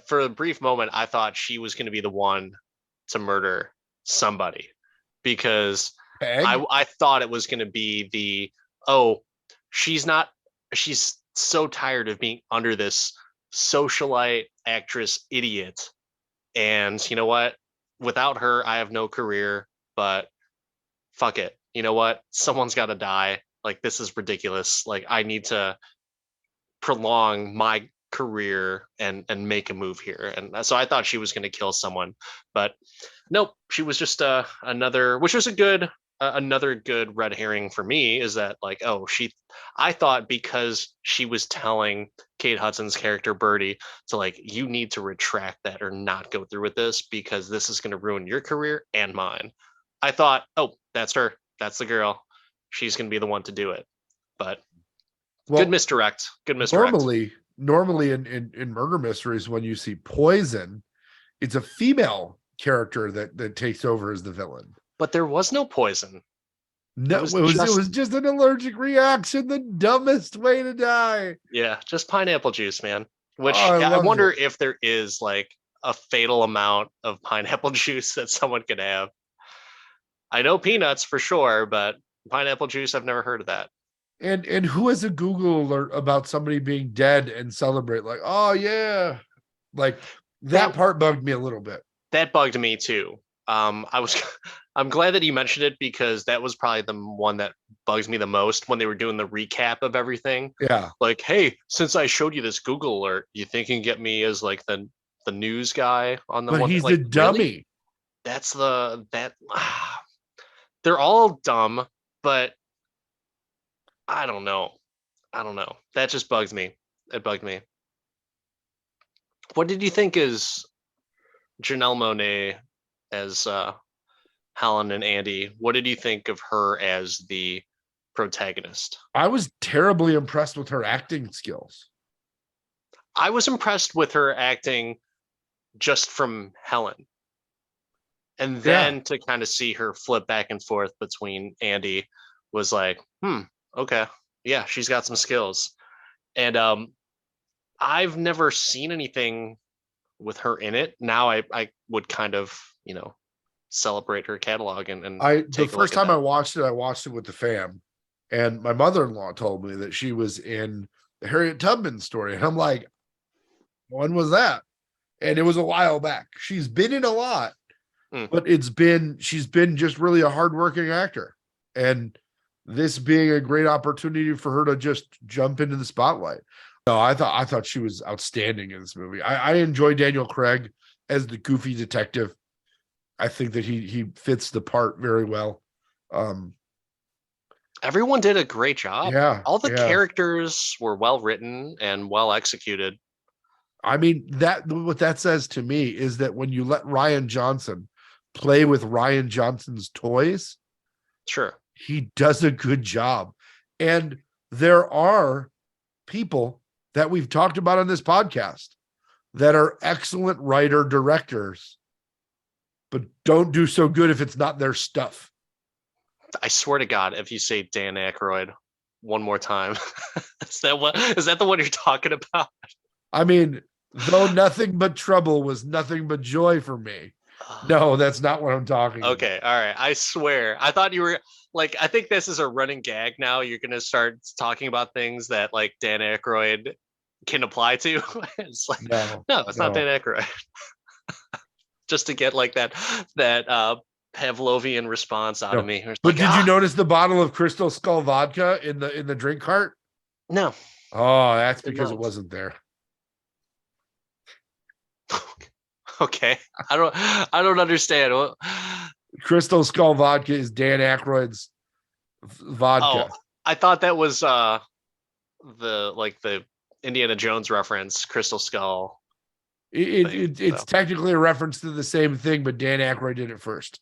for a brief moment I thought she was going to be the one to murder somebody because Peg? I thought it was going to be oh, she's not she's so tired of being under this socialite actress idiot, and you know what, without her I have no career, but fuck it, you know what, someone's got to die, like this is ridiculous, like I need to prolong my career and make a move here. And so I thought she was going to kill someone, but nope, she was just another, which was a good another good red herring for me, is that like, oh, I thought because she was telling Kate Hudson's character Birdie to like, you need to retract that or not go through with this because this is going to ruin your career and mine. I thought, oh, that's her, that's the girl, she's going to be the one to do it. But good Well, misdirect. Good misdirect. normally in murder mysteries, when you see poison, it's a female character that takes over as the villain. But there was no poison. No, it was just an allergic reaction. The dumbest way to die. yeah, just pineapple juice, man. Oh, Which I I loved wonder it. if there is like a fatal amount of pineapple juice that someone could have. I know peanuts for sure, but pineapple juice, I've never heard of that. And who has a Google alert about somebody being dead and celebrate like, oh yeah, like that That part bugged me a little bit. that bugged me too. I was I'm glad that you mentioned it because that was probably the one that bugs me the most when they were doing the recap of everything. Yeah, Like, hey, since I showed you this Google alert, you think you can get me as like the news guy on the but one? he's a Like, really? dummy. That's the that they're all dumb, but I don't know. I don't know. That just bugs me. It bugged me. What did you think is Janelle Monáe as Helen and Andy? What did you think of her as the protagonist? I was terribly impressed with her acting skills. I was impressed with her acting just from Helen. And Yeah, then to kind of see her flip back and forth between Andy was like, okay. Yeah, she's got some skills. And I've never seen anything with her in it. Now I would kind of, celebrate her catalog and the take a first look at time that. I watched it with the fam, and my mother-in-law told me that she was in the Harriet Tubman story, and I'm like, when was that? And it was a while back. She's been in a lot, Mm. but she's been just really a hardworking actor, and this being a great opportunity for her to just jump into the spotlight. No, I thought she was outstanding in this movie. I enjoy Daniel Craig as the goofy detective. I think that he fits the part very well. Um, Everyone did a great job. yeah, All the yeah. characters were well written and well executed. I mean, that what that says to me is that when you let Rian Johnson play with Rian Johnson's toys, Sure. he does a good job. And there are people that we've talked about on this podcast that are excellent writer directors, but don't do so good if it's not their stuff. I swear to God, if you say Dan Aykroyd one more time, is that the one you're talking about? I mean, though nothing but trouble was nothing but joy for me. No, that's not what I'm talking about. Okay, all right. I swear. I thought you were like I think this is a running gag now. You're gonna start talking about things that like Dan Aykroyd can apply to. It's like No, no, it's not no. Dan Aykroyd. Just to get like that Pavlovian response out of No. me. It's But like, did you notice the bottle of Crystal Skull vodka in the drink cart? no, Oh, that's did because it not. wasn't there. Okay. I don't understand. Crystal Skull vodka is Dan Aykroyd's Oh, vodka. I thought that was the Indiana Jones reference, Crystal Skull thing. It's So technically a reference to the same thing, but Dan Aykroyd did it first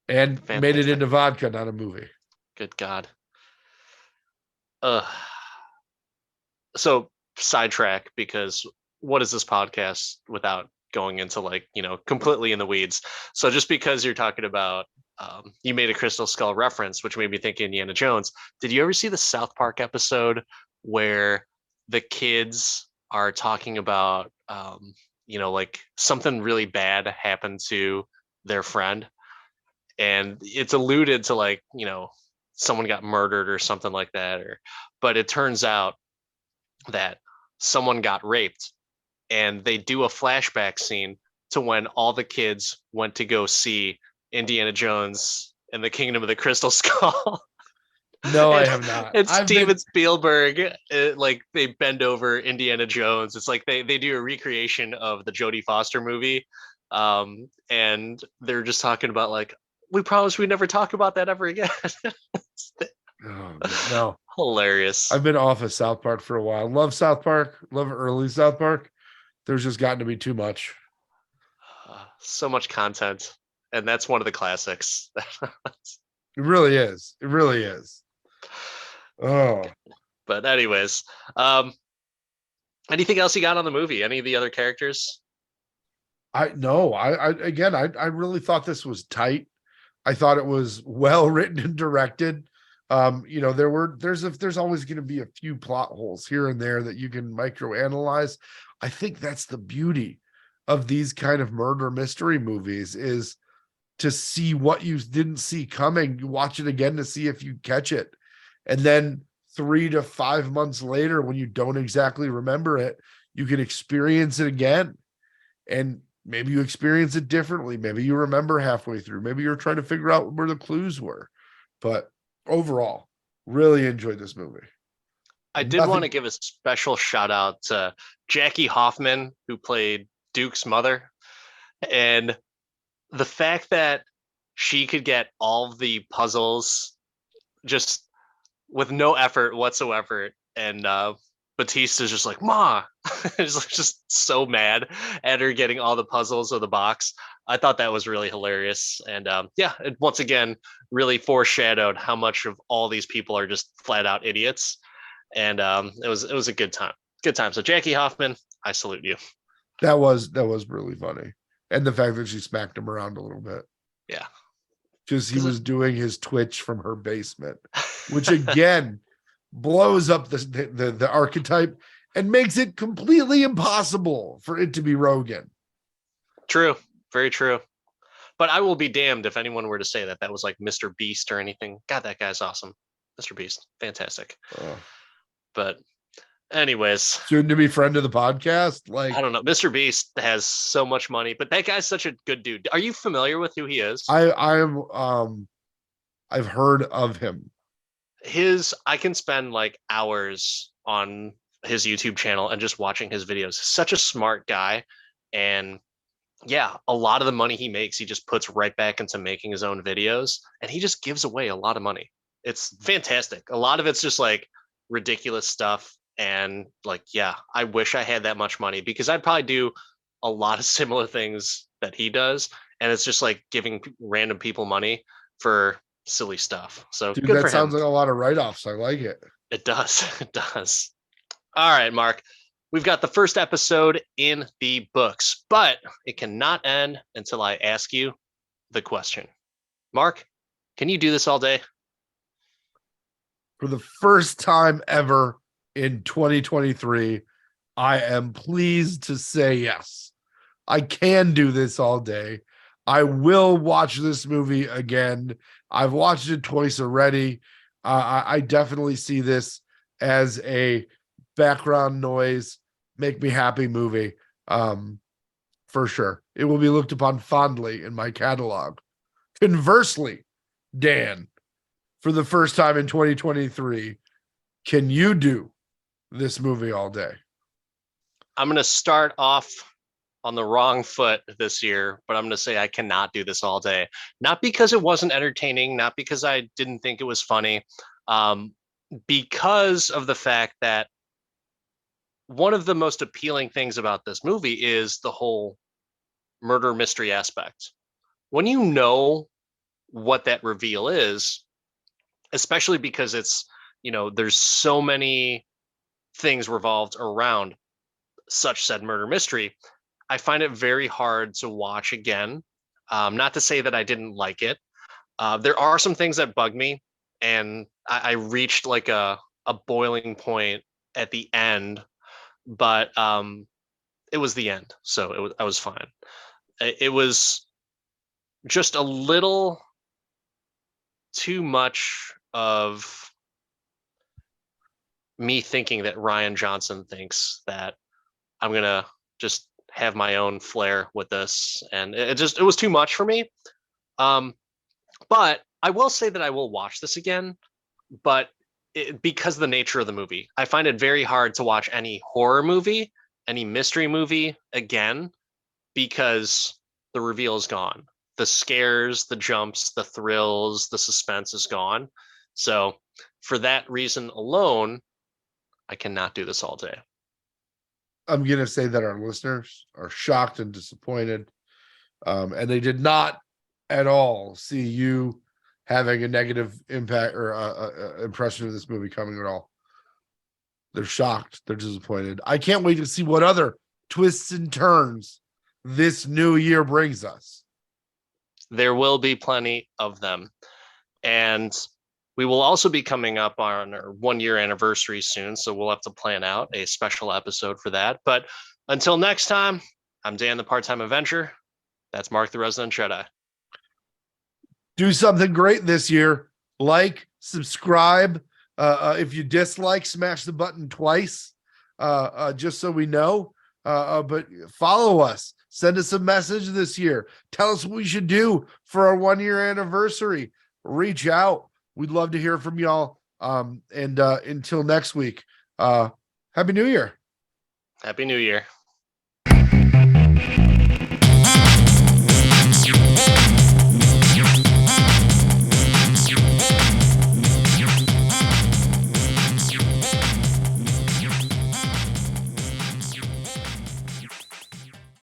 and made it fantastic. into vodka, not a movie. Good God. Uh so sidetrack because what is this podcast without going into like, completely in the weeds. So just because you're talking about you made a Crystal Skull reference, which made me think Indiana Jones. Did you ever see the South Park episode where the kids are talking about, like something really bad happened to their friend, and it's alluded to like, someone got murdered or something like that, but it turns out that someone got raped, and they do a flashback scene to when all the kids went to go see Indiana Jones and the Kingdom of the Crystal Skull. No, I and have not. and I've been Steven Spielberg, like they bend over Indiana Jones. It's like they do a recreation of the Jodie Foster movie, and they're just talking about like we promise we never talk about that ever again. oh, no. Hilarious. I've been off of South Park for a while. Love South Park. Love early South Park. There's just gotten to be too much. So much content, and that's one of the classics. It really is. It really is. Oh, But anyways, anything else you got on the movie? Any of the other characters? I no, I again, I really thought this was tight. I thought it was well written and directed. You know, there's always going to be a few plot holes here and there that you can microanalyze. I think that's the beauty of these kind of murder mystery movies, is to see what you didn't see coming. You watch it again to see if you catch it. And then 3 to 5 months later, when you don't exactly remember it, you can experience it again. And maybe you experience it differently. Maybe you remember halfway through. Maybe you're trying to figure out where the clues were. But overall, really enjoyed this movie. I did want to Nothing. give a special shout out to Jackie Hoffman, who played Duke's mother. And the fact that she could get all of the puzzles just with no effort whatsoever. And Batista's just like, Ma, just so mad at her getting all the puzzles of the box. I thought that was really hilarious. And yeah, it once again really foreshadowed how much of all these people are just flat out idiots. And it was a good time. Good time. So Jackie Hoffman, I salute you. That was really funny. And the fact that she smacked him around a little bit. Yeah. Because he Because was doing his Twitch from her basement, which again blows up the archetype and makes it completely impossible for it to be Rogan. true, very true. But I will be damned if anyone were to say that that was like Mr. Beast or anything. God, that guy's awesome. Mr. Beast, fantastic. But anyways, Soon to be friend of the podcast. I Like don't know. Mr. Beast has so much money, but that guy's such a good dude. Are you familiar with who he is? I've heard of him. I can spend like hours on his YouTube channel and just watching his videos. Such a smart guy. And yeah, a lot of the money he makes, he just puts right back into making his own videos. And he just gives away a lot of money. It's fantastic. A lot of it's just like ridiculous stuff. And like, yeah, I wish I had that much money because I'd probably do a lot of similar things that he does. And it's just like giving random people money for silly stuff. So Dude, good that for him. sounds like a lot of write-offs. I like it. It does. It does. All right, Mark. We've got the first episode in the books, but it cannot end until I ask you the question. Mark, can you do this all day? For the first time ever in 2023, I am pleased to say yes. I can do this all day. I will watch this movie again. I've watched it twice already. I definitely see this as a background noise, make me happy movie. For sure. It will be looked upon fondly in my catalog. Conversely, Dan, for the first time in 2023, can you do this movie all day? I'm going to start off on the wrong foot this year, but I'm going to say I cannot do this all day. Not because it wasn't entertaining, not because I didn't think it was funny, because of the fact that one of the most appealing things about this movie is the whole murder mystery aspect. When you know what that reveal is, especially because it's, there's so many things revolved around such said murder mystery, I find it very hard to watch again. Not to say that I didn't like it. There are some things that bug me, and I reached like a boiling point at the end, but it was the end, so I was fine. It was just a little too much of me thinking that Rian Johnson thinks that I'm gonna just have my own flair with this, and it was too much for me. But I will say that I will watch this again, but because of the nature of the movie, I find it very hard to watch any horror movie, any mystery movie again because the reveal is gone. The scares, the jumps, the thrills, the suspense is gone. So for that reason alone, I cannot do this all day. I'm going to say that our listeners are shocked and disappointed. And they did not at all see you having a negative impact or impression of this movie coming at all. They're shocked. They're disappointed. I can't wait to see what other twists and turns this new year brings us. There will be plenty of them. And we will also be coming up on our 1 year anniversary soon. So we'll have to plan out a special episode for that. But until next time, I'm Dan, the part time Avenger. That's Mark, the resident Jedi. Do something great this year. Like, subscribe. If you dislike, smash the button twice, just so we know. But follow us. Send us a message this year. Tell us what we should do for our 1 year anniversary. Reach out. We'd love to hear from y'all. And until next week, Happy New Year. Happy New Year.